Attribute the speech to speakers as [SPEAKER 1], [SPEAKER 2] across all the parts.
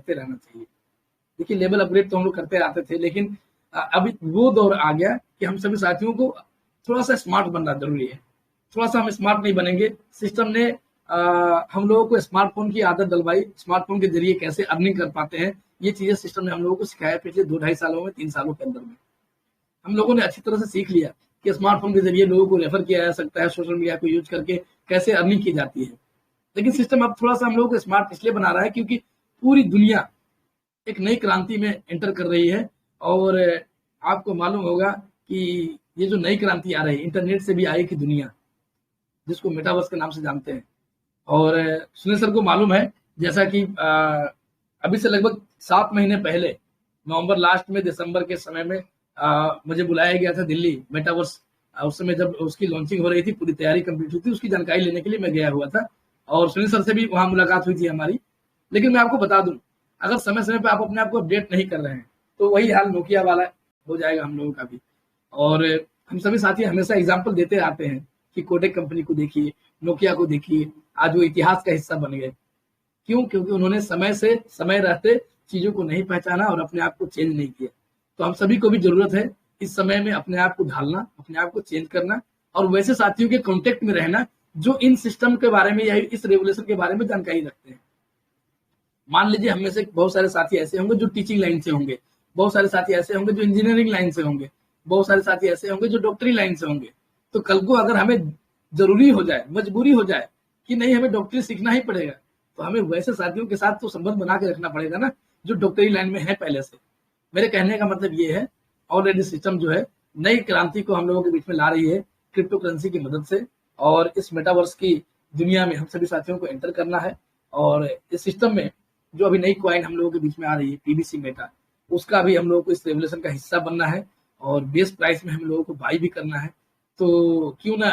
[SPEAKER 1] करते रहना चाहिए। देखिए लेवल अपग्रेड तो हम लोग करते आते थे, लेकिन अभी वो दौर आ गया कि हम सभी साथियों को थोड़ा सा स्मार्ट बनना जरूरी है। थोड़ा सा हम स्मार्ट नहीं बनेंगे, सिस्टम ने हम लोगों को स्मार्टफोन की आदत डलवाई, स्मार्टफोन के जरिए कैसे अर्निंग कर पाते हैं, ये चीजें सिस्टम ने हम लोगों को सिखाया पिछले 2-2.5 सालों में, 3 सालों के अंदर में। हम लोगों ने अच्छी तरह से सीख लिया कि स्मार्टफोन के जरिए लोगों को रेफर किया जा सकता है, सोशल मीडिया को यूज करके कैसे अर्निंग की जाती है। लेकिन सिस्टम अब थोड़ा सा हम लोगों को स्मार्ट इसलिए बना रहा है क्योंकि पूरी दुनिया एक नई क्रांति में एंटर कर रही है। और आपको मालूम होगा कि ये जो नई क्रांति आ रही है, इंटरनेट से भी आई की दुनिया, जिसको मेटावर्स के नाम से जानते हैं। और सुनील सर को मालूम है, जैसा कि अभी से लगभग 7 महीने पहले, नवंबर लास्ट में, दिसंबर के समय में मुझे बुलाया गया था दिल्ली मेटावर्स। उस समय जब उसकी लॉन्चिंग हो रही थी, पूरी तैयारी कंप्लीट हुई थी, उसकी जानकारी लेने के लिए मैं गया हुआ था और सुनील सर से भी वहां मुलाकात हुई थी हमारी। लेकिन मैं आपको बता दूं, अगर समय समय पे आप अपने आप को अपडेट नहीं कर रहे हैं तो वही हाल नोकिया वाला हो जाएगा हम लोगों का भी। और हम सभी साथी हमेशा एग्जाम्पल देते आते हैं कि कोटेक कंपनी को देखिए, नोकिया को देखिए, आज वो इतिहास का हिस्सा बन गए। क्यों? क्योंकि उन्होंने समय रहते चीजों को नहीं पहचाना और अपने आप को चेंज नहीं किया। तो हम सभी को भी जरूरत है इस समय में अपने आप को ढालना, अपने आप को चेंज करना और वैसे साथियों के कांटेक्ट में रहना जो इन सिस्टम के बारे में या इस रेवोल्यूशन के बारे में जानकारी रखते हैं। मान लीजिए हम में से बहुत सारे साथी ऐसे होंगे जो टीचिंग लाइन से होंगे, बहुत सारे साथी ऐसे होंगे जो इंजीनियरिंग लाइन से होंगे, बहुत सारे साथी ऐसे होंगे जो डॉक्टरी लाइन से होंगे। तो कल को अगर हमें जरूरी हो जाए, मजबूरी हो जाए कि नहीं हमें डॉक्टरी सीखना ही पड़ेगा, तो हमें वैसे साथियों के साथ तो संबंध बना के रखना पड़ेगा ना, जो डॉक्टरी लाइन में है पहले से। मेरे कहने का मतलब ये है, ऑलरेडी सिस्टम जो है नई क्रांति को हम लोगों के बीच में ला रही है क्रिप्टो करेंसी की मदद से। और इस मेटावर्स की दुनिया में हम सभी साथियों को एंटर करना है। और इस सिस्टम में जो अभी नई कॉइन हम लोगों के बीच में आ रही है, पीबीसी मेटा, उसका भी हम लोगों को इस रेवोल्यूशन का हिस्सा बनना है और बेस्ट प्राइस में हम लोगों को बाई भी करना है। तो क्यों ना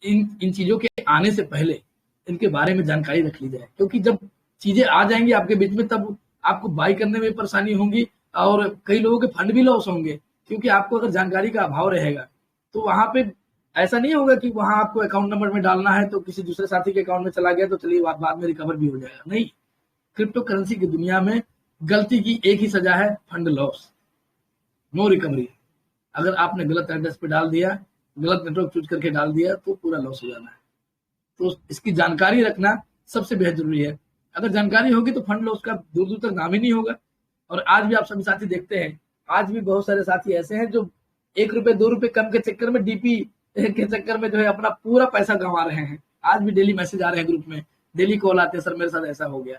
[SPEAKER 1] इन चीजों के आने से पहले इनके बारे में जानकारी रख ली जाए, क्योंकि जब चीजें आ जाएंगी आपके बीच में तब आपको बाई करने में परेशानी होगी और कई लोगों के फंड भी लॉस होंगे। क्योंकि आपको अगर जानकारी का अभाव रहेगा तो वहां पे ऐसा नहीं होगा कि वहां आपको अकाउंट नंबर में डालना है तो किसी दूसरे साथी के अकाउंट में चला गया तो चलिए बाद में रिकवर भी हो जाएगा। नहीं, क्रिप्टो करेंसी की दुनिया में गलती की एक ही सजा है, फंड लॉस, नो रिकवरी। अगर आपने गलत एड्रेस पे डाल दिया, गलत नेटवर्क चूज करके डाल दिया तो पूरा लॉस हो जाना है। तो इसकी जानकारी रखना सबसे बेहद जरूरी है। अगर जानकारी होगी तो फंड लॉस का दूर दूर तक नाम ही नहीं होगा। और आज भी आप सभी साथी देखते हैं, आज भी बहुत सारे साथी ऐसे हैं जो 1 रुपए 2 रुपए कम के चक्कर में, डीपी के चक्कर में जो है अपना पूरा पैसा गंवा रहे हैं। आज भी डेली मैसेज आ रहे हैं ग्रुप में, डेली कॉल आते हैं, सर मेरे साथ ऐसा हो गया।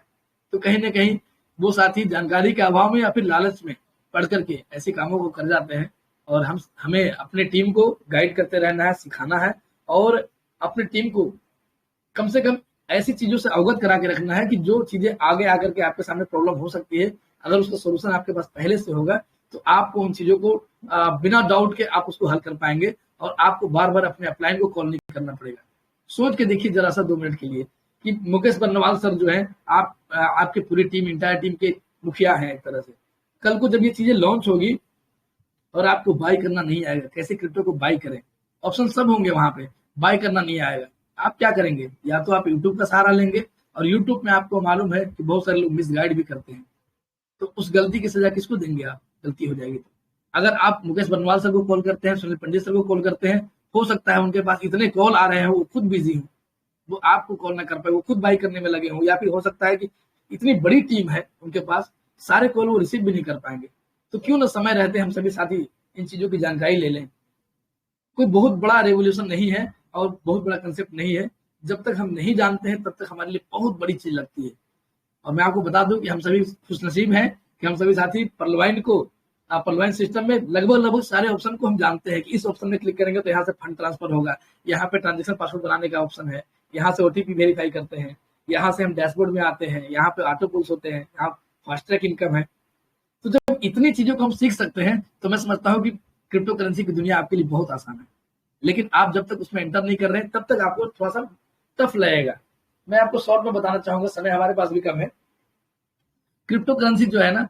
[SPEAKER 1] तो कहीं ना कहीं वो साथी जानकारी के अभाव में या फिर लालच में पढ़ करके ऐसे कामों को कर जाते हैं। और हमें अपने टीम को गाइड करते रहना है, सिखाना है और अपनी टीम को कम से कम ऐसी चीजों से अवगत करा के रखना है कि जो चीजें आगे आकर के आपके सामने प्रॉब्लम हो सकती है, अगर उसका सोल्यूशन आपके पास पहले से होगा तो आपको उन चीजों को बिना डाउट के आप उसको हल कर पाएंगे और आपको बार बार अपने अपलाइन को कॉल नहीं करना पड़ेगा। सोच के देखिए जरा सा 2 मिनट के लिए कि मुकेश बर्नवाल सर जो है आपके पूरी टीम, इंटायर टीम के मुखिया हैं एक तरह से। कल को जब ये चीजें लॉन्च होगी और आपको बाई करना नहीं आएगा, कैसे क्रिप्टो को बाई करें, ऑप्शन सब होंगे वहां पे, बाई करना नहीं आएगा, आप क्या करेंगे? या तो आप यूट्यूब का सहारा लेंगे और यूट्यूब में आपको मालूम है कि बहुत सारे लोग मिसगाइड भी करते हैं। तो उस गलती की सजा किसको देंगे आप? गलती हो जाएगी तो अगर आप मुकेश बर्नवाल सर को कॉल करते हैं, सुनील पंडित सर को कॉल करते हैं, हो सकता है उनके पास इतने कॉल आ रहे हैं, वो खुद बिजी हो, वो आपको कॉल ना कर पाए, वो खुद बाई करने में लगे हों, या फिर हो सकता है कि इतनी बड़ी टीम है उनके पास, सारे कॉल वो रिसीव भी नहीं कर पाएंगे। तो क्यों ना समय रहते हम सभी साथी इन चीजों की जानकारी ले लें। कोई बहुत बड़ा रेवोल्यूशन नहीं है और बहुत बड़ा कंसेप्ट नहीं है, जब तक हम नहीं जानते हैं तब तक हमारे लिए बहुत बड़ी चीज लगती है। और मैं आपको बता दूं कि हम सभी खुशनसीब हैं कि हम सभी साथी पर्लवाइन सिस्टम में लगभग सारे ऑप्शन को हम जानते हैं कि इस ऑप्शन में क्लिक करेंगे तो यहाँ से फंड ट्रांसफर होगा, यहाँ पे ट्रांजेक्शन पासवर्ड बनाने का ऑप्शन है, यहाँ से ओटीपी वेरीफाई करते हैं, यहाँ से हम डैशबोर्ड में आते हैं, यहाँ पे ऑटो पुल्स होते हैं, यहाँ फास्ट ट्रैक इनकम है। तो जब इतनी चीजों को हम सीख सकते हैं तो मैं समझता हूँ कि क्रिप्टो करेंसी की दुनिया आपके लिए बहुत आसान है। लेकिन आप जब तक उसमें एंटर नहीं कर रहे हैं तब तक आपको थोड़ा सा टफ लगेगा। मैं आपको शॉर्ट में बताना चाहूंगा, समय हमारे पास भी कम है। क्रिप्टो करेंसी जो है ना,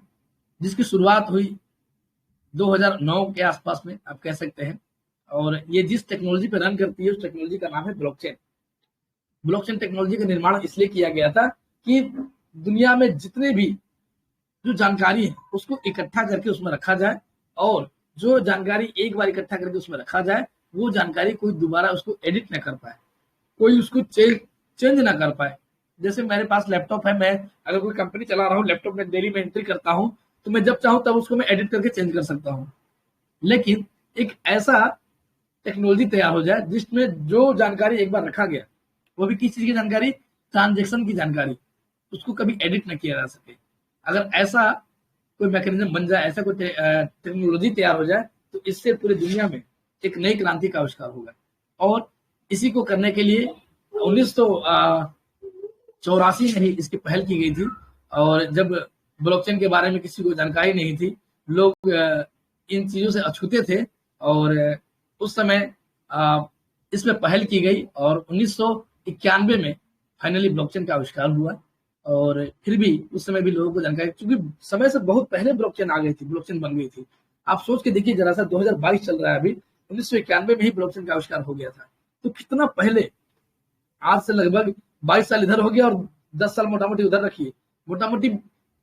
[SPEAKER 1] जिसकी शुरुआत हुई 2009 के आसपास में आप कह सकते हैं, और ये जिस टेक्नोलॉजी पे रन करती है उस टेक्नोलॉजी का नाम है ब्लॉकचेन। ब्लॉकचेन टेक्नोलॉजी का निर्माण इसलिए किया गया था कि दुनिया में जितने भी जो जानकारी है उसको इकट्ठा करके उसमें रखा जाए, और जो जानकारी एक बार इकट्ठा करके उसमें रखा जाए वो जानकारी कोई दोबारा उसको एडिट ना कर पाए, कोई उसको चेंज ना कर पाए। जैसे मेरे पास लैपटॉप है, मैं अगर कोई कंपनी चला रहा हूँ, लैपटॉप में डेली में एंट्री करता हूँ, तो मैं जब चाहूँ तब उसको मैं एडिट करके चेंज कर सकता हूँ। लेकिन एक ऐसा टेक्नोलॉजी तैयार हो जाए जिसमें जो जानकारी एक बार रखा गया, वो भी किस चीज की जानकारी, ट्रांजेक्शन की जानकारी, उसको कभी एडिट ना किया जा सके। अगर ऐसा कोई मैकेनिज्म बन जाए, ऐसा कोई टेक्नोलॉजी तैयार हो जाए, तो इससे पूरी दुनिया में एक नई क्रांति का आविष्कार होगा। और इसी को करने के लिए 1984 में ही इसकी पहल की गई थी। और जब ब्लॉकचेन के बारे में किसी को जानकारी नहीं थी, लोग इन चीजों से अछूते थे, और उस समय इसमें पहल की गई, और 1991 में फाइनली ब्लॉकचेन का आविष्कार हुआ। और फिर भी उस समय भी लोगों को जानकारी, क्योंकि समय से बहुत पहले ब्लॉकचेन आ गई थी, ब्लॉकचेन बन गई थी। आप सोच के देखिए जरा सा, 2022 चल रहा है अभी, 1991 में ही ब्लॉकचेन का आविष्कार हो गया था। तो कितना पहले, आज से लगभग 22 साल इधर हो गया और 10 साल मोटा मोटी उधर रखिए, मोटा मोटी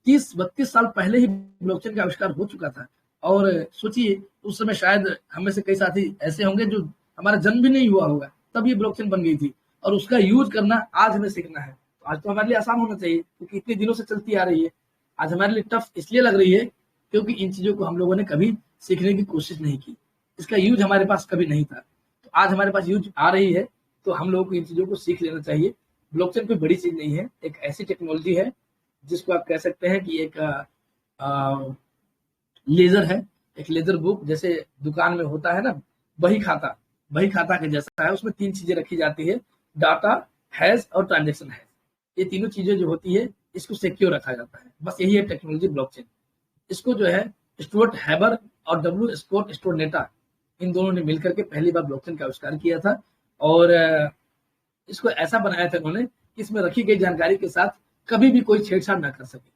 [SPEAKER 1] 30-32 साल पहले ही ब्लॉकचेन का आविष्कार हो चुका था। और सोचिए उस समय शायद हम में से कई साथी ऐसे होंगे जो हमारा जन्म भी नहीं हुआ होगा, तब ये ब्लॉकचेन बन गई थी, और उसका यूज करना आज हमें सीखना है। तो आज तो हमारे लिए आसान होना चाहिए, क्योंकि इतने दिनों से चलती आ रही है। आज हमारे लिए टफ इसलिए लग रही है क्योंकि इन चीजों को हम लोगों ने कभी सीखने की कोशिश नहीं की, इसका यूज हमारे पास कभी नहीं था। तो आज हमारे पास यूज आ रही है, तो हम लोगों को इन चीजों को सीख लेना चाहिए। ब्लॉकचेन कोई बड़ी चीज नहीं है, एक ऐसी टेक्नोलॉजी है जिसको आप कह सकते हैं कि एक लेजर है, एक लेजर बुक, जैसे दुकान में होता है ना बही खाता, बही खाता के जैसा है। उसमें 3 चीजें रखी जाती है, डाटा, हैश और ट्रांजेक्शन हैश। ये तीनों चीजें जो होती है इसको सिक्योर रखा जाता है, बस यही है टेक्नोलॉजी ब्लॉकचेन। इसको जो है स्टुअर्ट हैबर और डब्ल्यू स्कॉट स्टोरनेटा, इन दोनों ने मिलकर के पहली बार ब्लॉकचेन का आविष्कार किया था। और इसको ऐसा बनाया था उन्होंने कि इसमें रखी गई जानकारी के साथ कभी भी कोई छेड़छाड़ ना कर सके।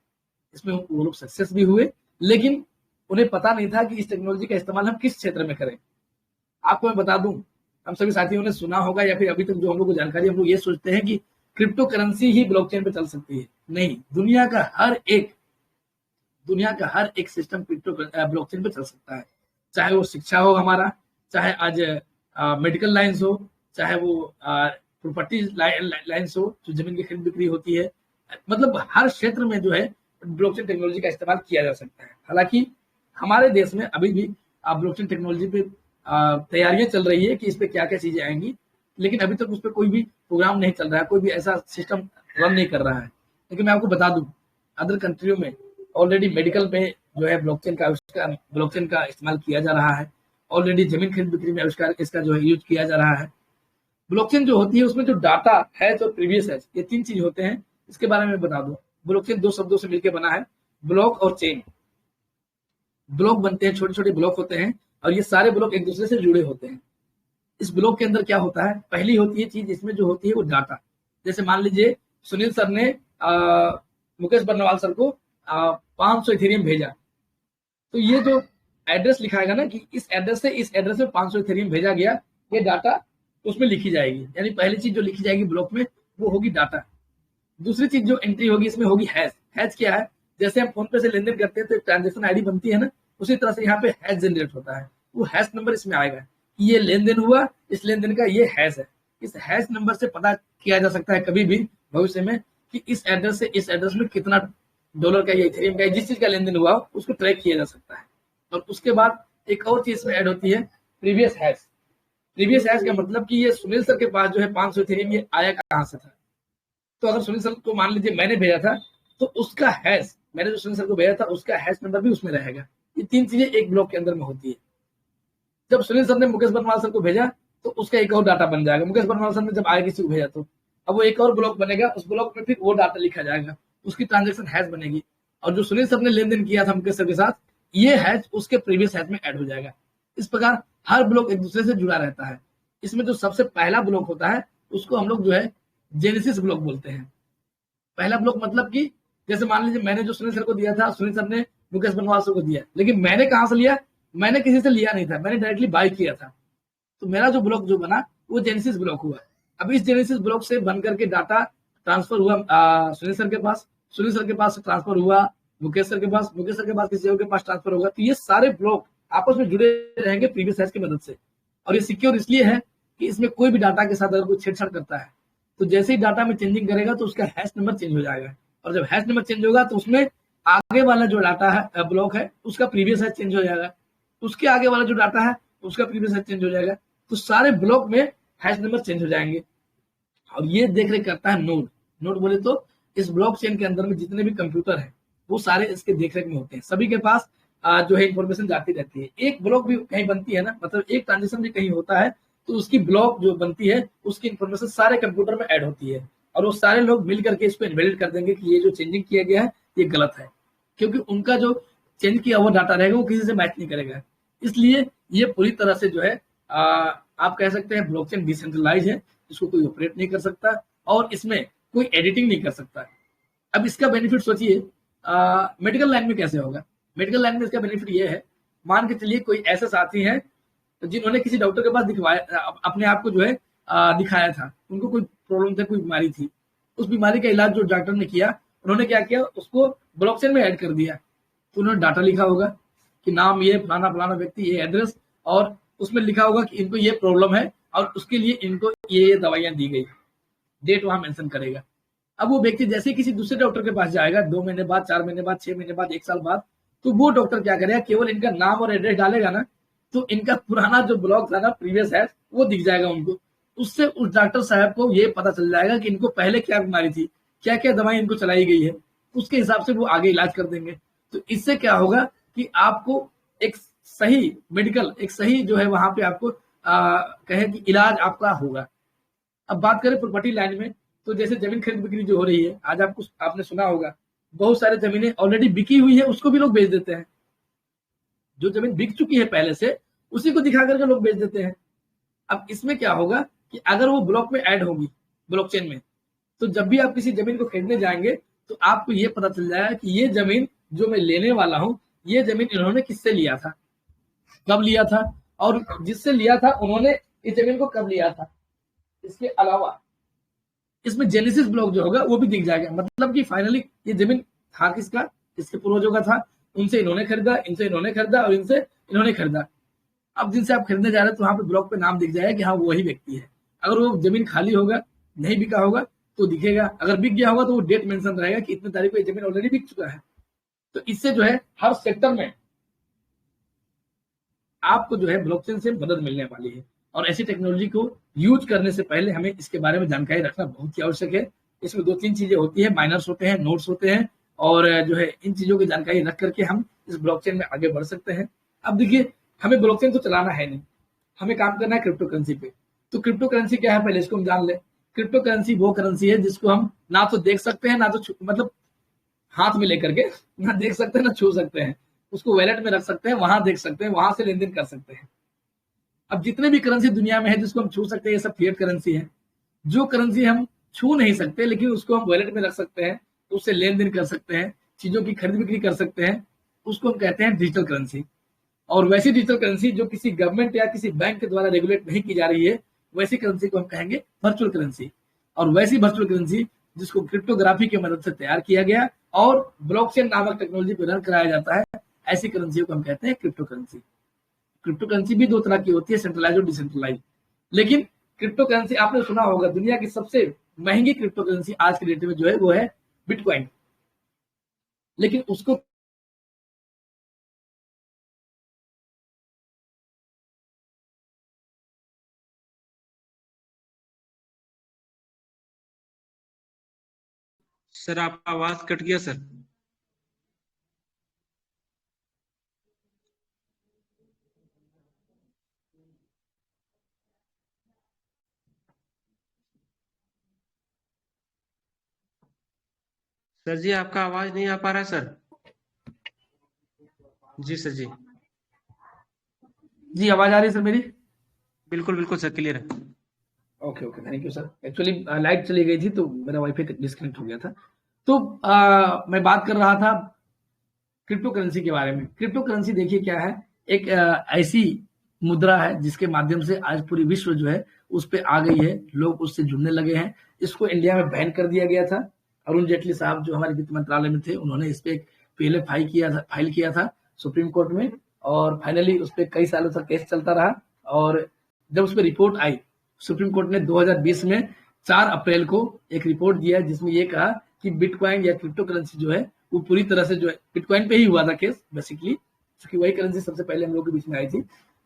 [SPEAKER 1] इसमें वो लोग सक्सेस भी हुए, लेकिन उन्हें पता नहीं था कि इस टेक्नोलॉजी का इस्तेमाल हम किस क्षेत्र में करें। आपको मैं बता दूं, हम सभी साथियों ने सुना होगा, या फिर अभी तक जो हम लोग को जानकारी, हम लोग ये सोचते हैं कि क्रिप्टो करेंसी ही ब्लॉकचेन पे चल सकती है। नहीं, दुनिया का हर एक सिस्टम क्रिप्टो ब्लॉकचेन पे चल सकता है। चाहे वो शिक्षा हो हमारा, चाहे आज मेडिकल लाइन्स हो, चाहे वो प्रॉपर्टी लाइन्स हो, जो जमीन की खरीद बिक्री होती है, मतलब हर क्षेत्र में जो है ब्लॉकचेन टेक्नोलॉजी का इस्तेमाल किया जा सकता है। हालांकि हमारे देश में अभी भी ब्लॉकचेन टेक्नोलॉजी पे तैयारियां चल रही है कि इस पे क्या क्या चीजें आएंगी, लेकिन अभी तक उस पर कोई भी प्रोग्राम नहीं चल रहा है, कोई भी ऐसा सिस्टम रन नहीं कर रहा है। लेकिन मैं आपको बता दूं, अदर कंट्रियों में ऑलरेडी मेडिकल में जो है ब्लॉकचेन का इस्तेमाल किया जा रहा है। ऑलरेडी जमीन खरीद बिक्री में आविष्कार इसका जो है यूज किया जा रहा है। ब्लॉकचेन जो होती है उसमें जो डाटा है, जो प्रीवियस है, ये 3 चीज होते हैं। इसके बारे में बता दूं, ब्लॉकचेन 2 शब्दों से मिलकर बना है, ब्लॉक और चेन। ब्लॉक बनते हैं, छोटे छोटे ब्लॉक होते हैं, और ये सारे ब्लॉक एक दूसरे से जुड़े होते हैं। इस ब्लॉक के अंदर क्या होता है, पहली होती है चीज इसमें जो होती है वो डाटा। जैसे मान लीजिए सुनील सर ने मुकेश बर्नवाल सर को 500 इथेरियम भेजा, तो ये जो एड्रेस लिखाएगा ना कि इस एड्रेस से इस एड्रेस में 500 इथेरियम भेजा गया, ये डाटा उसमें लिखी जाएगी। यानी पहली चीज जो लिखी जाएगी ब्लॉक में वो होगी डाटा। दूसरी चीज जो एंट्री होगी इसमें होगी हैश। हैश क्या है, जैसे हम फोन पे से लेन देन करते हैं तो ट्रांजेक्शन आईडी बनती है ना, उसी तरह से यहाँ पे हैश जनरेट होता है। वो हैश नंबर इसमें आएगा कि ये लेन देन हुआ, इस लेन देन का ये हैश है। इस हैश नंबर से पता किया जा सकता है कभी भी भविष्य में कि इस एड्रेस से इस एड्रेस में कितना डॉलर का या इथेरियम का, जिस चीज का लेन देन हुआ उसको ट्रैक किया जा सकता है। और उसके बाद एक और चीज में ऐड होती है प्रीवियस हैश। प्रीवियस हैश का मतलब कि ये सुनील सर के पास जो है 500 इथेरियम, ये आया कहाँ से था। तो अगर सुनील सर को मान लीजिए मैंने भेजा था, तो उसका हैश, मैंने जो सुनील सर को भेजा था उसका हैश नंबर भी उसमें रहेगा। ये 3 चीजें एक ब्लॉक के अंदर में होती है। जब सुनील सर ने मुकेश बर्नवाल सर को भेजा तो उसका एक और डाटा बन जाएगा। मुकेश बर्नवाल सर ने जब आगे किसी को भेजा तो अब वो एक और ब्लॉक बनेगा, उस ब्लॉक में फिर वो डाटा लिखा जाएगा, उसकी ट्रांजेक्शन हैश बनेगी। और जो सुनील सर ने लेन देन किया था मुकेश सर के साथ, ये हैश उसके प्रीवियस हैश में ऐड हो जाएगा। इस प्रकार हर ब्लॉक एक दूसरे से जुड़ा रहता है। इसमें जो सबसे पहला ब्लॉक होता है उसको हम लोग जो है जेनेसिस ब्लॉक बोलते हैं। पहला ब्लॉक मतलब कि जैसे मान लीजिए मैंने जो सुनील सर को दिया था, सुनील सर ने मुकेश बर्नवाल सर को दिया, लेकिन मैंने कहां से लिया, मैंने किसी से लिया नहीं था, मैंने डायरेक्टली बाय किया था। तो मेरा जो ब्लॉक जो बना वो जेनेसिस ब्लॉक हुआ। अब इस जेनेसिस ब्लॉक से बन करके डाटा ट्रांसफर हुआ सुनील सर के पास, सुनील सर के पास ट्रांसफर हुआ मुकेश सर के पास किसी और के पास ट्रांसफर होगा, तो ये सारे ब्लॉक आपस में जुड़े रहेंगे प्रीवियस हैश की मदद से। और ये सिक्योर इसलिए है कि इसमें कोई भी डाटा के साथ अगर कोई छेड़छाड़ करता है तो जैसे ही डाटा में चेंजिंग करेगा तो उसका हैश नंबर चेंज हो जाएगा, और जब हैश नंबर चेंज होगा तो उसमें आगे वाला जो डाटा है ब्लॉक है उसका प्रीवियस हैश चेंज हो जाएगा, उसके आगे वाला जो डाटा है उसका प्रीवियस हैश चेंज हो जाएगा, तो सारे ब्लॉक में हैश नंबर चेंज हो जाएंगे। और ये देख रेख करता है नोड। नोड बोले तो इस ब्लॉक चेन के अंदर में जितने भी कंप्यूटर है वो सारे इसके देखरेख में होते हैं, सभी के पास जो है इंफॉर्मेशन जाती रहती है। एक ब्लॉक भी कहीं बनती है ना, मतलब एक ट्रांजेक्शन भी कहीं होता है तो उसकी ब्लॉक जो बनती है उसकी इंफॉर्मेशन सारे कंप्यूटर में ऐड होती है, और वो सारे लोग मिल करके इसको इन्वेलिड कर देंगे कि ये जो चेंजिंग किया गया है ये गलत है, क्योंकि उनका जो चेंज किया हुआ डाटा रहेगा वो किसी से मैच नहीं करेगा। इसलिए ये पूरी तरह से जो है आप कह सकते हैं ब्लॉकचेन डिसेंट्रलाइज है, इसको कोई ऑपरेट नहीं कर सकता और इसमें कोई एडिटिंग नहीं कर सकता। अब इसका बेनिफिट सोचिए मेडिकल लाइन में कैसे होगा। मेडिकल लाइन में इसका बेनिफिट ये है, मान के चलिए कोई ऐसे साथी हैं जिन्होंने किसी डॉक्टर के पास दिखवाया, अपने आप को जो है दिखाया था, उनको कोई प्रॉब्लम था, कोई बीमारी थी, उस बीमारी का इलाज जो डॉक्टर ने किया उन्होंने क्या किया, उसको ब्लॉकचेन में ऐड कर दिया। तो उन्होंने डाटा लिखा होगा कि नाम ये फलाना फलाना व्यक्ति, ये एड्रेस, और उसमें लिखा होगा कि इनको ये प्रॉब्लम है और उसके लिए इनको ये दवाइयां दी गई, डेट वहां मेंशन करेगा। अब वो व्यक्ति जैसे ही किसी दूसरे डॉक्टर के पास जाएगा 2 महीने बाद, 4 महीने बाद, 6 महीने बाद, 1 साल बाद, तो वो डॉक्टर क्या करेगा, केवल इनका नाम और एड्रेस डालेगा ना, तो इनका पुराना जो ब्लॉक था ना प्रीवियस है वो दिख जाएगा उनको। उससे उस डॉक्टर साहब को ये पता चल जाएगा कि इनको पहले क्या बीमारी थी, क्या क्या दवाई इनको चलाई गई है, उसके हिसाब से वो आगे इलाज कर देंगे। तो इससे क्या होगा कि आपको एक सही मेडिकल, एक सही जो है वहां पे आपको कहे कि इलाज आपका होगा। अब बात करें प्रॉपर्टी लाइन में, तो जैसे जमीन खरीद बिक्री जो हो रही है, आज आपने सुना होगा बहुत सारे जमीनें ऑलरेडी बिकी हुई है, उसको भी लोग बेच देते हैं। जो जमीन बिक चुकी है पहले से उसी को दिखा करके लोग बेच देते हैं। अब इसमें क्या होगा कि अगर वो ब्लॉक में ऐड होगी ब्लॉकचेन में, तो जब भी आप किसी जमीन को खरीदने जाएंगे तो आपको ये पता चल जाएगा कि ये जमीन जो मैं लेने वाला हूं, ये जमीन इन्होंने किससे लिया था, कब लिया था, और जिससे लिया था उन्होंने इस जमीन को कब लिया था। इसके अलावा इसमें जेनेसिस ब्लॉक जो होगा वो भी दिख जाएगा, मतलब कि फाइनली ये जमीन था किसका, इसके पूर्वजों का था, उनसे इन्होंने खरीदा, इनसे इन्होंने खरीदा और इनसे इन्होंने खरीदा। अब जिनसे आप खरीदने जा रहे हैं तो वहां पे ब्लॉक पे नाम दिख जाएगा कि हाँ वो वही व्यक्ति है। अगर वो जमीन खाली होगा, नहीं बिका होगा तो दिखेगा, अगर बिक गया होगा तो वो डेट मेंशन रहेगा कि इतने तारीख को ये जमीन ऑलरेडी बिक चुका है। तो इससे जो है हर सेक्टर में आपको जो है ब्लॉकचेन से मदद मिलने वाली है, और ऐसी टेक्नोलॉजी को यूज करने से पहले हमें इसके बारे में जानकारी रखना बहुत ही आवश्यक है। इसमें 2-3 चीजें होती है, माइनर्स होते हैं, नोड्स होते हैं, और जो है इन चीजों की जानकारी रख करके हम इस ब्लॉकचेन में आगे बढ़ सकते हैं। अब देखिए हमें ब्लॉकचेन तो चलाना है नहीं, हमें काम करना है क्रिप्टो करेंसी पे। तो क्रिप्टो करेंसी क्या है पहले इसको हम जान ले। क्रिप्टो करेंसी वो करेंसी है जिसको हम ना तो देख सकते हैं, ना तो मतलब हाथ में लेकर के ना देख सकते हैं ना छू सकते हैं, उसको वैलेट में रख सकते हैं, वहां देख सकते हैं, वहां से लेन देन कर सकते हैं। अब जितने भी करेंसी दुनिया में है जिसको हम छू सकते हैं, ये सब फिएट करेंसी है। जो करेंसी हम छू नहीं सकते लेकिन उसको हम वॉलेट में रख सकते हैं, उससे लेन देन कर सकते हैं, चीजों की खरीद बिक्री कर सकते हैं, उसको हम कहते हैं डिजिटल करेंसी। और वैसी डिजिटल करेंसी जो किसी गवर्नमेंट या किसी बैंक के द्वारा रेगुलेट नहीं की जा रही है, वैसी करेंसी को हम कहेंगे वर्चुअल करेंसी। और वैसी वर्चुअल करेंसी जिसको क्रिप्टोग्राफी की मदद से तैयार किया गया और ब्लॉकचेन नामक टेक्नोलॉजी पर रन कराया जाता है, ऐसी करेंसी को हम कहते हैं क्रिप्टो करेंसी। क्रिप्टो करेंसी भी 2 तरह की होती है, सेंट्रलाइज और डिसेंट्रलाइज। लेकिन क्रिप्टो करेंसी आपने सुना होगा दुनिया की सबसे महंगी क्रिप्टो करेंसी आज के डेट में जो है वो है बिटकॉइन। लेकिन उसको
[SPEAKER 2] सर आपका आवाज कट गया सर। सर जी आपका आवाज नहीं आ पा रहा सर। जी सर जी।
[SPEAKER 1] जी आवाज आ रही है सर मेरी?
[SPEAKER 2] बिल्कुल बिल्कुल सर, क्लियर है।
[SPEAKER 1] Okay okay, thank you sir. Actually light चली गई थी तो मेरा वाईफाई डिस्कनेक्ट हो गया था। तो मैं बात कर रहा था क्रिप्टो करेंसी के बारे में। क्रिप्टो करेंसी देखिए क्या है, एक ऐसी मुद्रा है जिसके माध्यम से आज पूरी विश्व जो है उस पर आ गई है, लोग उससे जुड़ने लगे हैं। इसको इंडिया में बैन कर दिया गया था, अरुण जेटली साहब जो हमारे वित्त मंत्रालय में थे उन्होंने इस पे एक पहले फाइल किया था सुप्रीम कोर्ट में, और फाइनली उस पर कई सालों तक केस चलता रहा। और जब उस पर रिपोर्ट आई, सुप्रीम कोर्ट ने 2020 में 4 अप्रैल को एक रिपोर्ट दिया जिसमें ये कहा कि बिटकॉइन या क्रिप्टो करेंसी जो है वो पूरी तरह से जो है, बिटकॉइन पे ही हुआ था केस बेसिकली, क्योंकि वही करेंसी सबसे पहले हम लोग के बीच में आई थी।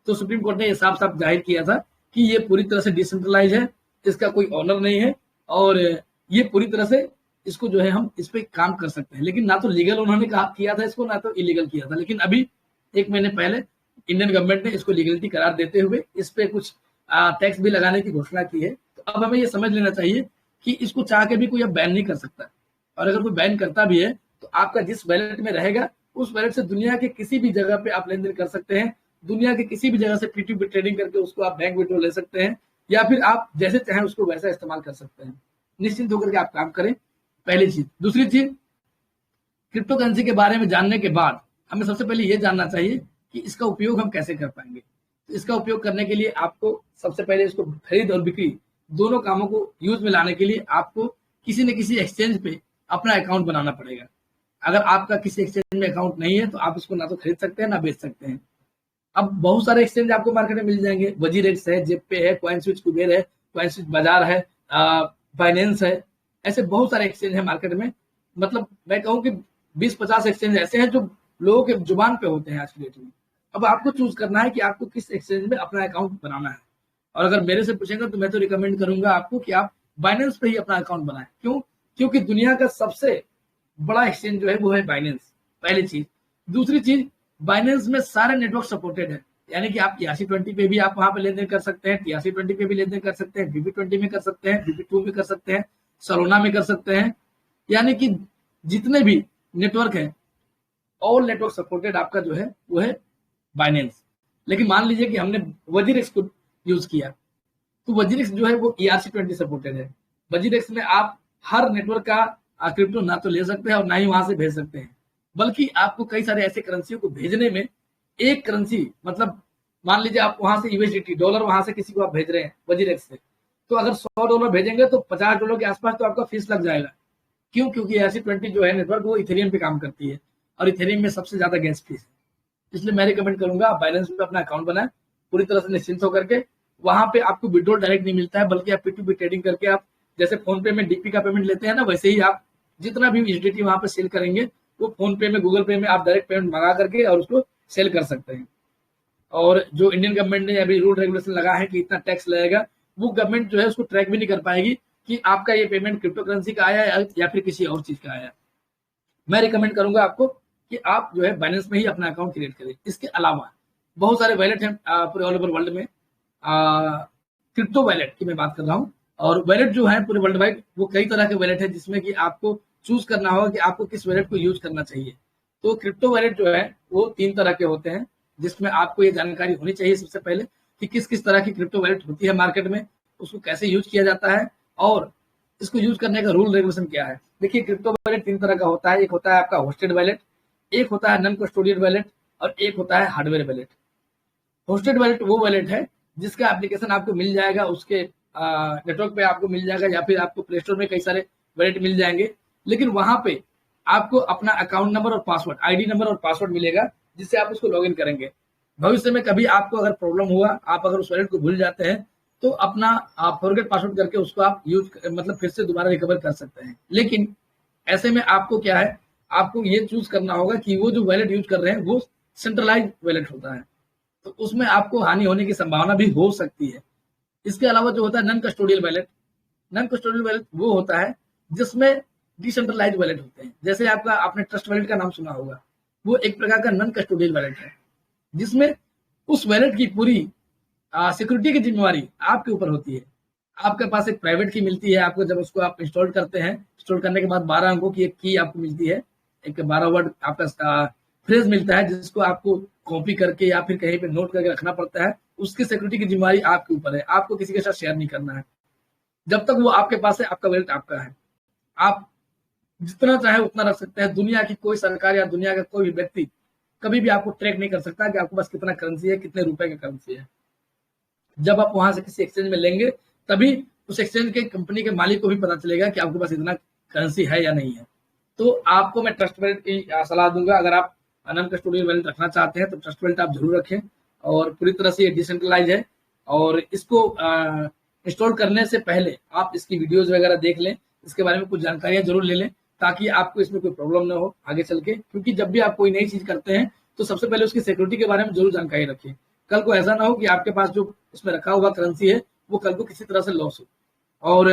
[SPEAKER 1] तो सुप्रीम कोर्ट ने ये साफ साफ जाहिर किया था कि ये पूरी तरह से डिसेंट्रलाइज है, इसका कोई ऑनर नहीं है, और ये पूरी तरह से इसको जो है हम इस पे काम कर सकते हैं। लेकिन ना तो लीगल उन्होंने कहा किया था इसको, ना तो इलीगल किया था। लेकिन अभी 1 महीने पहले इंडियन गवर्नमेंट ने इसको लीगलिटी करार देते हुए इस पे कुछ टैक्स भी लगाने की घोषणा की है। तो अब हमें ये समझ लेना चाहिए कि इसको चाह के भी कोई अब बैन नहीं कर सकता, और अगर कोई बैन करता भी है तो आपका जिस वैलेट में रहेगा उस वैलेट से दुनिया के किसी भी जगह पे आप लेन देन कर सकते हैं। दुनिया के किसी भी जगह से P2P ट्रेडिंग करके उसको आप बैंक विड्रॉ ले सकते हैं, या फिर आप जैसे चाहें उसको वैसा इस्तेमाल कर सकते हैं। निश्चिंत होकर के आप काम करें, पहली चीज। दूसरी चीज, क्रिप्टो करेंसी के बारे में जानने के बाद हमें सबसे पहले ये जानना चाहिए कि इसका उपयोग हम कैसे कर पाएंगे। तो इसका उपयोग करने के लिए आपको सबसे पहले इसको खरीद और बिक्री दोनों कामों को यूज में लाने के लिए आपको किसी न किसी एक्सचेंज पे अपना अकाउंट बनाना पड़ेगा। अगर आपका किसी एक्सचेंज में अकाउंट नहीं है तो आप इसको ना तो खरीद सकते हैं ना बेच सकते हैं। अब बहुत सारे एक्सचेंज आपको मार्केट में मिल जाएंगे, वजीरेक्स है, जेपे है, कॉइनस्विच कुबेर है, कॉइनस्विच बाजार है, बाइनेंस है, ऐसे बहुत सारे एक्सचेंज है मार्केट में। मतलब मैं कहूँ कि 20-50 एक्सचेंज ऐसे हैं जो लोगों के जुबान पे होते हैं आज की डेट में। अब आपको चूज करना है कि आपको किस एक्सचेंज में अपना अकाउंट बनाना है। और अगर मेरे से पूछेंगे तो मैं तो रिकमेंड करूंगा आपको कि आप बाइनेंस पे ही अपना अकाउंट बनाएं। क्यों? क्योंकि दुनिया का सबसे बड़ा एक्सचेंज जो है वो है बाइनेंस, पहली चीज। दूसरी चीज, बाइनेंस में सारे नेटवर्क सपोर्टेड है, यानी कि आप ERC-20 पे भी आप वहां पे लेन देन कर सकते हैं, TRC-20 पे भी लेन देन कर सकते हैं, BB20 में कर सकते हैं, BB2 में कर सकते हैं, सोलोना में कर सकते हैं। यानी कि जितने भी नेटवर्क है, ऑल नेटवर्क सपोर्टेड आपका जो है वो है बाइनेंस। लेकिन मान लीजिए कि हमने वजीरेक्स को यूज किया, तो वजीरेक्स जो है वो ERC-20 सपोर्टेड है। वजीरेक्स में आप हर नेटवर्क का क्रिप्टो ना तो ले सकते हैं और ना ही वहां से भेज सकते हैं, बल्कि आपको कई सारे ऐसे करेंसियों को भेजने में एक करेंसी, मतलब मान लीजिए आप वहां से USDT डॉलर वहां से किसी को आप भेज रहे हैं वजीरेक्स से, तो अगर $100 भेजेंगे तो $50 के आसपास तो आपका फीस लग जाएगा। क्यों? क्योंकि ERC-20 जो है नेटवर्क वो इथेरियम पे काम करती है, और इथेरियम में सबसे ज्यादा गैस फीस है। इसलिए मैं रिकमेंड करूंगा आप बाइनेंस पे अपना अकाउंट बनाएं, पूरी तरह से निश्चिंत होकर के। वहां पे आपको विड्रॉल डायरेक्ट नहीं मिलता है, बल्कि आप P2P ट्रेडिंग करके आप जैसे फोन पे में DP का पेमेंट लेते हैं ना, वैसे ही आप जितना भी USDT वहां पे सेल करेंगे वो फोन पे में, गूगल पे में आप डायरेक्ट पेमेंट मंगा करके और उसको सेल कर सकते हैं। और जो इंडियन गवर्नमेंट ने अभी रूल रेगुलेशन लगा है कि इतना टैक्स लगेगा, वो गवर्नमेंट जो है उसको ट्रैक भी नहीं कर पाएगी कि आपका ये पेमेंट क्रिप्टो करेंसी का आया है या फिर किसी और चीज का आया है। मैं रिकमेंड करूंगा आपको कि आप जो है बाइनेंस में ही अपना अकाउंट क्रिएट करें। इसके अलावा बहुत सारे वैलेट हैं पूरे ऑल ओवर वर्ल्ड में, क्रिप्टो वैलेट की मैं बात कर रहा हूँ। और वैलेट जो है पूरे वर्ल्ड वाइड वो कई तरह के वैलेट है, जिसमें कि आपको चूज करना होगा कि आपको किस वैलेट को यूज करना चाहिए। तो क्रिप्टो वैलेट जो है वो 3 तरह के होते हैं, जिसमें आपको ये जानकारी होनी चाहिए सबसे पहले कि किस किस तरह की क्रिप्टो वैलेट होती है मार्केट में, उसको कैसे यूज किया जाता है और इसको यूज करने का रूल रेगुलेशन क्या है। देखिए, क्रिप्टो वैलेट 3 तरह का होता है। एक होता है आपका होस्टेड वैलेट, एक होता है नॉन कस्टोडियल वैलेट, और एक होता है हार्डवेयर वैलेट। होस्टेड वैलेट वो वैलेट है जिसका एप्लीकेशन आपको मिल जाएगा, उसके नेटवर्क पे आपको मिल जाएगा, या फिर आपको प्ले स्टोर में कई सारे वैलेट मिल जाएंगे। लेकिन वहां पे आपको अपना अकाउंट नंबर और पासवर्ड, ID नंबर और पासवर्ड मिलेगा, जिससे आप उसको लॉगिन करेंगे। भविष्य में कभी आपको अगर प्रॉब्लम हुआ, आप अगर उस वैलेट को भूल जाते हैं, तो अपना फॉरगेट पासवर्ड करके उसको आप यूज मतलब फिर से दोबारा रिकवर कर सकते हैं। लेकिन ऐसे में आपको क्या है, आपको ये चूज करना होगा कि वो जो वैलेट यूज कर रहे हैं वो सेंट्रलाइज वैलेट होता है, तो उसमें आपको हानि होने की संभावना भी हो सकती है। इसके अलावा जो होता है non custodial wallet, non custodial wallet वो होता है जिसमें डिसेंट्रलाइज वैलेट होते हैं। जैसे आपने ट्रस्ट वैलेट का नाम सुना होगा, वो एक प्रकार का नॉन कस्टोडियल वैलेट है, जिसमें उस वैलेट की पूरी सिक्योरिटी की जिम्मेवारी आपके ऊपर होती है। आपके पास एक प्राइवेट की मिलती है आपको, जब उसको आप इंस्टॉल करते हैं, इंस्टॉल करने के बाद 12 अंकों की एक की आपको मिलती है, एक 12 वर्ड आपका फ्रेज मिलता है, जिसको आपको कॉपी करके या फिर कहीं पे नोट करके रखना पड़ता है। उसकी सिक्योरिटी की जिम्मेवारी आपके ऊपर है, आपको किसी के साथ शेयर नहीं करना है। जब तक वो आपके पास है, आपका वैलेट आपका है, आप जितना चाहे उतना रख सकते हैं। दुनिया की कोई सरकार या दुनिया का कोई भी व्यक्ति कभी भी आपको ट्रैक नहीं कर सकता कि आपके पास कितना करेंसी है, कितने रुपए का करेंसी है। जब आप वहां से किसी एक्सचेंज में लेंगे, तभी उस एक्सचेंज के कंपनी के मालिक को भी पता चलेगा कि आपके पास इतना करेंसी है या नहीं है। तो आपको मैं ट्रस्ट वैलेट की सलाह दूंगा। अगर आप नॉन कस्टोडियल वैलेट रखना चाहते हैं तो ट्रस्ट वैलेट आप जरूर रखें, और पूरी तरह से ये डिसेंट्रलाइज है। और इसको इंस्टॉल करने से पहले आप इसकी वीडियोज वगैरह देख लें, इसके बारे में कुछ जानकारियां जरूर ले लें, ताकि आपको इसमें कोई प्रॉब्लम ना हो आगे चल के। क्योंकि जब भी आप कोई नई चीज करते हैं तो सबसे पहले उसकी सिक्योरिटी के बारे में जरूर जानकारी रखें। कल को ऐसा ना हो कि आपके पास जो उसमें रखा हुआ करेंसी है वो कल को किसी तरह से लॉस हो। और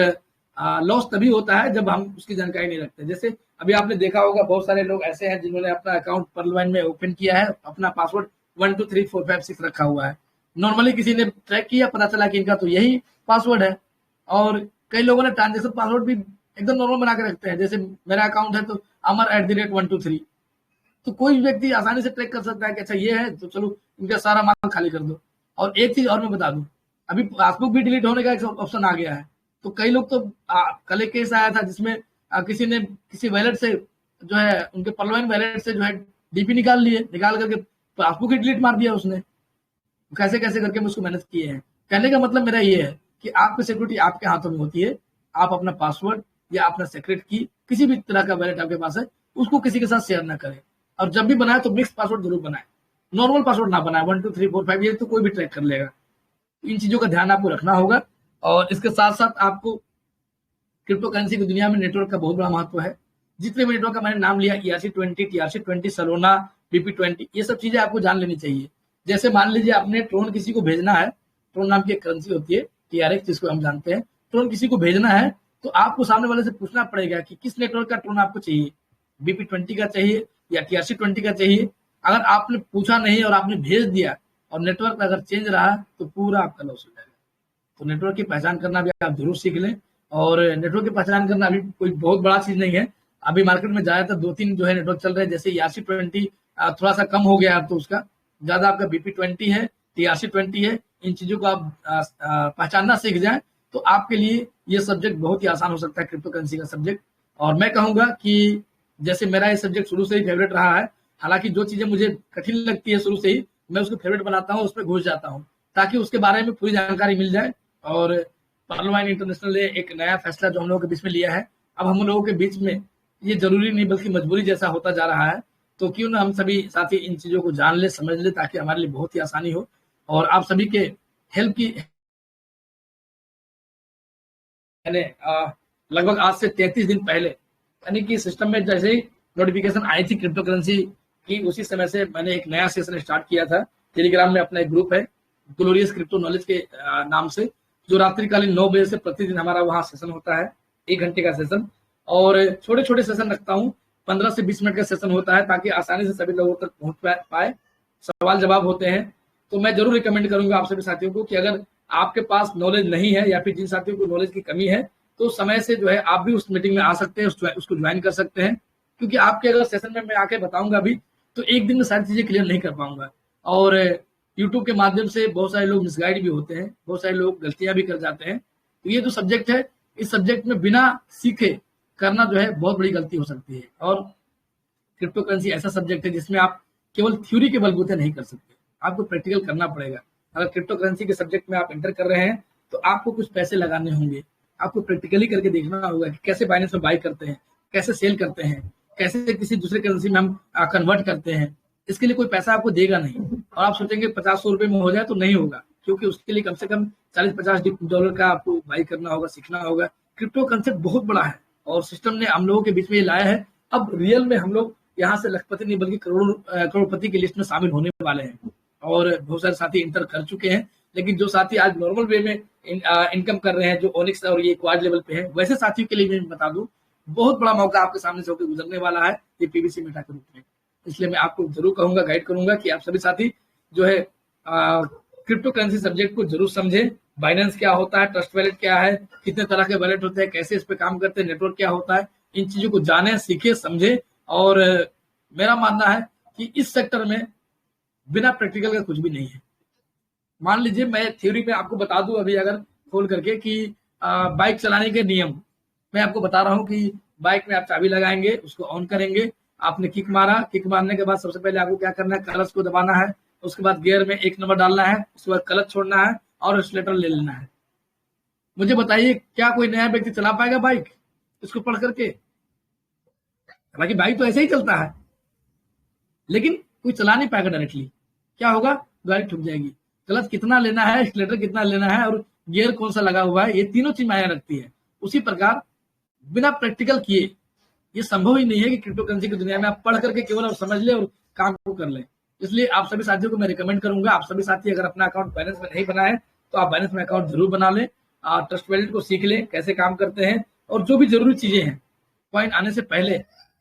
[SPEAKER 1] लॉस तभी होता है जब हम उसकी जानकारी नहीं रखते। जैसे अभी आपने देखा होगा बहुत सारे लोग ऐसे हैं जिन्होंने अपना अकाउंट पर्लवाइन में ओपन किया है, अपना पासवर्ड 1 2 3 4 5 6 रखा हुआ है। नॉर्मली किसी ने ट्रैक किया, पता चला कि इनका तो यही पासवर्ड है। और कई लोगों ने ट्रांजेक्शन पासवर्ड भी एकदम नॉर्मल बना के रखते हैं, जैसे मेरा अकाउंट है तो अमर@123। तो कोई व्यक्ति आसानी से ट्रैक कर सकता है कि अच्छा ये है तो चलो इनका सारा माल खाली कर दो। और एक चीज और मैं बता दूं, अभी पासबुक भी डिलीट होने का एक ऑप्शन आ गया है। तो कई लोग तो कल एक केस आया था जिसमें किसी ने किसी वैलेट से जो है उनके पर्लवाइन वैलेट से जो है डीपी निकाल लिए, निकाल करके पासबुक ही डिलीट मार दिया उसने। कैसे कैसे करके हम उसको मैनेज किए हैं। कहने का मतलब मेरा ये है कि आपकी सिक्योरिटी आपके हाथों में होती है। आप अपना पासवर्ड या अपना सीक्रेट की किसी भी तरह का वैलेट आपके पास है उसको किसी के साथ शेयर ना करें। और जब भी बनाए तो मिक्स पासवर्ड जरूर बनाए, नॉर्मल पासवर्ड ना बनाए। 1 2 3 4 5 ये तो कोई भी ट्रैक कर लेगा। इन चीजों का ध्यान आपको रखना होगा। और इसके साथ साथ आपको क्रिप्टो करेंसी की दुनिया में नेटवर्क का बहुत बड़ा महत्व है। जितने भी नेटवर्क का मैंने नाम लिया, ERC-20, TRC-20, सोलोना, BP-20, ये सब चीजें आपको जान लेनी चाहिए। जैसे मान लीजिए आपने ट्रोन किसी को भेजना है, ट्रोन नाम की एक करेंसी होती है TRX जिसको हम जानते हैं। ट्रोन किसी को भेजना है तो आपको सामने वाले से पूछना पड़ेगा कि किस नेटवर्क का ट्रोन आपको चाहिए, BP-20 का चाहिए या TRC-20 का चाहिए। अगर आपने पूछा नहीं और आपने भेज दिया और नेटवर्क अगर चेंज रहा तो पूरा आपका लॉस हो जाएगा। तो नेटवर्क की पहचान करना भी आप जरूर सीख लें। और नेटवर्क की पहचान करना अभी कोई बहुत बड़ा चीज नहीं है। अभी मार्केट में ज्यादातर 2-3 जो है नेटवर्क चल रहे हैं। जैसे ERC-20 थोड़ा सा कम हो गया अब तो उसका, ज्यादा आपका BP-20 है, TRC-20 है। इन चीजों को आप पहचानना सीख जाए तो आपके लिए ये सब्जेक्ट बहुत ही आसान हो सकता है, क्रिप्टो करेंसी का सब्जेक्ट। और मैं कहूंगा कि जैसे मेरा ये सब्जेक्ट शुरू से ही फेवरेट रहा है, हालांकि जो चीजें मुझे कठिन लगती है शुरू से ही मैं उसको फेवरेट बनाता हूँ, उसमें घुस जाता हूँ ताकि उसके बारे में पूरी जानकारी मिल जाए। और पर्लवाइन इंटरनेशनल ने एक नया फैसला जो हम लोगों के बीच में लिया है, अब हम लोगों के बीच में ये जरूरी नहीं बल्कि मजबूरी जैसा होता जा रहा है। तो क्यों ना हम सभी साथी इन चीजों को जान ले, समझ ले, ताकि हमारे लिए बहुत ही आसानी हो। और आप सभी के हेल्प की मैंने लगभग आज से 33 दिन पहले, यानी कि सिस्टम में जैसे ही नोटिफिकेशन आई थी क्रिप्टो करेंसी की, उसी समय से मैंने एक नया सेशन स्टार्ट किया था। टेलीग्राम में अपना एक ग्रुप है ग्लोरियस क्रिप्टो नॉलेज के नाम से, जो रात्रिकालीन 9 बजे से प्रतिदिन हमारा वहां सेशन होता है, 1 घंटे का सेशन। और छोटे छोटे सेशन रखता हूँ, 15 से 20 मिनट का सेशन होता है, ताकि आसानी से सभी लोगों तक पहुंच पाए। सवाल जवाब होते हैं। तो मैं जरूर रिकमेंड करूंगा आप सभी साथियों को कि अगर आपके पास नॉलेज नहीं है या फिर जिन साथियों को नॉलेज की कमी है तो समय से जो है आप भी उस मीटिंग में आ सकते हैं, उसको ज्वाइन कर सकते हैं। क्योंकि आपके अगर सेशन में मैं आके बताऊंगा भी तो एक दिन में सारी चीजें क्लियर नहीं कर पाऊंगा। और यूट्यूब के माध्यम से बहुत सारे लोग मिसगाइड भी होते हैं, बहुत सारे लोग गलतियां भी कर जाते हैं। तो ये जो सब्जेक्ट है, इस सब्जेक्ट में बिना सीखे करना जो है बहुत बड़ी गलती हो सकती है। और क्रिप्टो करेंसी ऐसा सब्जेक्ट है जिसमें आप केवल थ्योरी के बलबूते नहीं कर सकते, आपको प्रैक्टिकल करना पड़ेगा। अगर क्रिप्टो करेंसी के सब्जेक्ट में आप एंटर कर रहे हैं तो आपको कुछ पैसे लगाने होंगे, आपको प्रैक्टिकली करके देखना होगा कि कैसे बाइनेंस में बाई करते हैं, कैसे सेल करते हैं, कैसे किसी दूसरे करेंसी में हम कन्वर्ट करते हैं। इसके लिए कोई पैसा आपको देगा नहीं। और आप सोचेंगे 50-100 रुपए में हो जाए, तो नहीं होगा, क्योंकि उसके लिए कम से कम $40-50 का आपको बाई करना होगा, सीखना होगा। क्रिप्टो कंसेप्ट बहुत बड़ा है और सिस्टम ने हम लोगों के बीच में ये लाया है। अब रियल में हम लोग यहाँ से लखपति नहीं बल्कि करोड़पति की लिस्ट में शामिल होने वाले हैं। और बहुत सारे साथी इंटर कर चुके हैं। लेकिन जो साथी आज नॉर्मल वे में इनकम कर रहे हैं, जो ओनिक्स और ये क्वाड लेवल पे है, वैसे साथियों के लिए मैं बता दूं बहुत बड़ा मौका आपके सामने से होकर गुजरने वाला है ये पीबीसी मेटा के रूप में। इसलिए मैं आपको जरूर कहूंगा, गाइड करूंगा कि आप सभी साथी जो है क्रिप्टो करेंसी सब्जेक्ट को जरूर समझें। बाइनेंस क्या होता है, ट्रस्ट वैलेट क्या है, कितने तरह के वैलेट होते हैं, कैसे इस पे काम करते हैं, नेटवर्क क्या होता है, इन चीजों को जाने, सीखे, समझे। और मेरा मानना है कि इस सेक्टर में बिना प्रैक्टिकल का कुछ भी नहीं है। मान लीजिए मैं थ्योरी में आपको बता दूं अभी अगर खोल करके कि बाइक चलाने के नियम मैं आपको बता रहा हूं कि बाइक में आप चाबी लगाएंगे, उसको ऑन करेंगे, आपने किक मारा, किक मारने के बाद सबसे पहले आपको क्या करना है, क्लच को दबाना है, उसके बाद गियर में 1 नंबर डालना है, उसके बाद क्लच छोड़ना है और एक्सीलरेटर ले लेना है। मुझे बताइए क्या कोई नया व्यक्ति चला पाएगा बाइक इसको पढ़ करके? हालांकि बाइक तो ऐसे ही चलता है, लेकिन कोई चला नहीं पाएगा डायरेक्टली। क्या होगा, गाड़ी ठुक जाएगी। क्लच कितना लेना है, एक्सीलरेटर कितना लेना है और गियर कौन सा लगा हुआ है, ये तीनों चीज मायने रखती है। उसी प्रकार बिना प्रैक्टिकल किए ये संभव ही नहीं है कि क्रिप्टो करेंसी की दुनिया में आप पढ़ करके केवल और समझ ले और काम को कर ले। इसलिए आप सभी साथियों को मैं रिकमेंड करूंगा, आप सभी साथी अगर अपना अकाउंट बाइनेंस में नहीं बनाए तो आप बाइनेंस में अकाउंट जरूर बना लें, ट्रस्ट वैलेट को सीख लें कैसे काम करते हैं, और जो भी जरूरी चीजें हैं कॉइन आने से पहले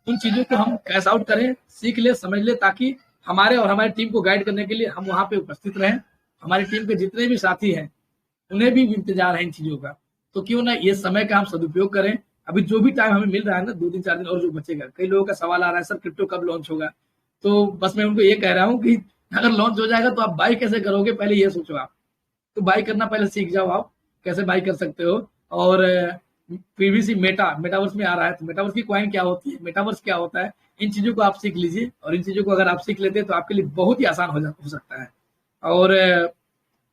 [SPEAKER 1] उन चीजों को हम कैश आउट करें, सीख ले, समझ ले, ताकि हमारे और हमारी टीम को गाइड करने के लिए हम वहां पे उपस्थित रहें। हमारी टीम के जितने भी साथी हैं उन्हें भी इंतजार है इन चीजों का, तो क्यों ना ये समय का हम सदुपयोग करें। अभी जो भी टाइम हमें मिल रहा है ना, 2 दिन 4 दिन और जो बचेगा, कई लोगों का सवाल आ रहा है सर क्रिप्टो कब लॉन्च होगा, तो बस मैं उनको ये कह रहा हूँ कि अगर लॉन्च हो जाएगा तो आप बाई कैसे करोगे पहले ये सोचो। आप तो बाई करना पहले सीख जाओ, आप कैसे बाई कर सकते हो। और पीवीसी मेटावर्स में आ रहा है, तो मेटावर्स की कॉइन क्या होती है, मेटावर्स क्या होता है, इन चीजों को आप सीख लीजिए। और इन चीजों को अगर आप सीख लेते हैं तो आपके लिए बहुत ही आसान हो सकता है। और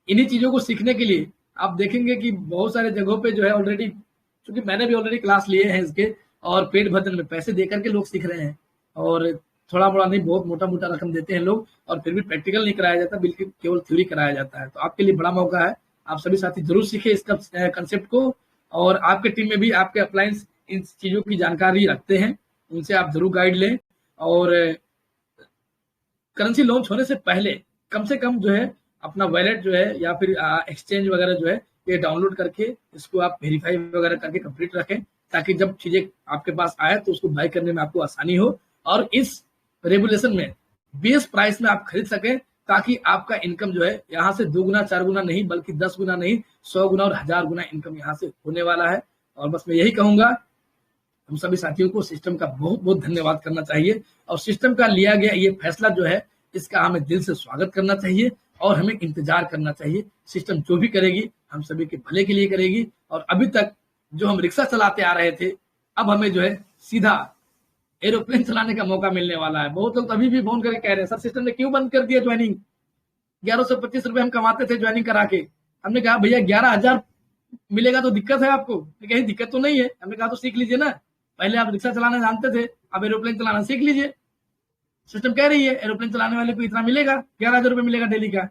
[SPEAKER 1] इन्हीं चीजों को सीखने के लिए आप देखेंगे कि बहुत सारे जगहों पे जो है ऑलरेडी, क्योंकि मैंने भी ऑलरेडी क्लास लिए हैं इसके, और पेट भरने में पैसे दे करके लोग सीख रहे हैं, और थोड़ा बड़ा नहीं बहुत मोटा मोटा रकम देते हैं लोग, और फिर भी प्रैक्टिकल नहीं कराया जाता, बल्कि केवल थ्योरी कराया जाता है। तो आपके लिए बड़ा मौका है, आप सभी साथी जरूर सीखें इस कंसेप्ट को। और आपके टीम में भी आपके अप्लायंस इन चीजों की जानकारी रखते हैं, उनसे आप जरूर गाइड लें। और करेंसी लॉन्च होने से पहले कम से कम जो है अपना वॉलेट जो है या फिर एक्सचेंज वगैरह जो है ये डाउनलोड करके इसको आप वेरीफाई वगैरह करके कंप्लीट रखें, ताकि जब चीजें आपके पास आए तो उसको बाय करने में आपको आसानी हो, और इस रेगुलेशन में बेस प्राइस में आप खरीद सकें, ताकि आपका इनकम जो है यहाँ से 2 गुना 4 गुना नहीं बल्कि 10 गुना नहीं 100 गुना और 1000 गुना इनकम यहाँ से होने वाला है। और बस मैं यही कहूंगा, हम सभी साथियों को सिस्टम का बहुत बहुत धन्यवाद करना चाहिए, और सिस्टम का लिया गया ये फैसला जो है इसका हमें दिल से स्वागत करना चाहिए, और हमें इंतजार करना चाहिए। सिस्टम जो भी करेगी हम सभी के भले के लिए करेगी। और अभी तक जो हम रिक्शा चलाते आ रहे थे, अब हमें जो है सीधा एरोप्लेन चलाने का मौका मिलने वाला है। बहुत लोग अभी भी फोन करके कह रहे हैं सर सिस्टम ने क्यों बंद कर दिया ज्वाइनिंग, 1125 रुपए हम कमाते थे ज्वाइनिंग करा के। हमने कहा भैया 11,000 मिलेगा तो दिक्कत है आपको, कहीं दिक्कत तो नहीं है। हमने कहा तो सीख लीजिए ना, पहले आप रिक्शा चलाना जानते थे, अब एरोप्लेन चलाना सीख लीजिए। सिस्टम कह रही है एरोप्लेन चलाने वाले को इतना मिलेगा, 11,000 रुपए मिलेगा डेली का,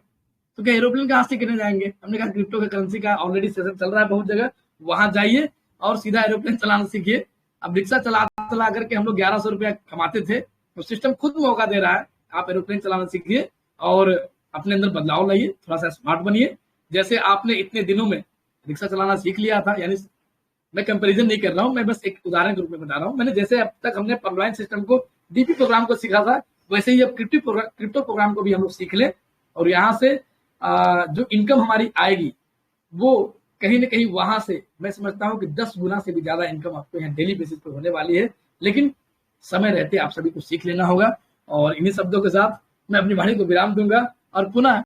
[SPEAKER 1] तो क्या एरोप्लेन कहाँ से करने जाएंगे। हमने कहा क्रिप्टो के करेंसी का ऑलरेडी सेशन चल रहा है बहुत जगह, वहां जाइए और सीधा एरोप्लेन चलाना सीखिए। अब रिक्शा चला करके हम लोग 1100 रुपया कमाते थे, तो सिस्टम खुद मौका दे रहा है, आप एरोप्लेन चलाना सीखिए और अपने अंदर बदलाव लाइए, थोड़ा सा स्मार्ट बनिए। जैसे आपने इतने दिनों में रिक्शा चलाना सीख लिया था, यानी मैं कंपैरिजन नहीं कर रहा हूं, मैं बस एक उदाहरण के रूप में बता रहा हूं। मैंने जैसे अब तक हमने परलाइन सिस्टम को, डीपी प्रोग्राम को सीखा था, वैसे ही अब क्रिप्टो प्रोग्राम को भी हम लोग सीख ले, और यहाँ से जो इनकम हमारी आएगी वो कहीं ना कहीं वहां से मैं समझता हूं कि 10 गुना से भी ज्यादा इनकम आपको यहाँ डेली बेसिस पे होने वाली है। लेकिन समय रहते आप सभी को सीख लेना होगा। और इन्हीं शब्दों के साथ मैं अपनी वाणी को विराम दूंगा और पुनः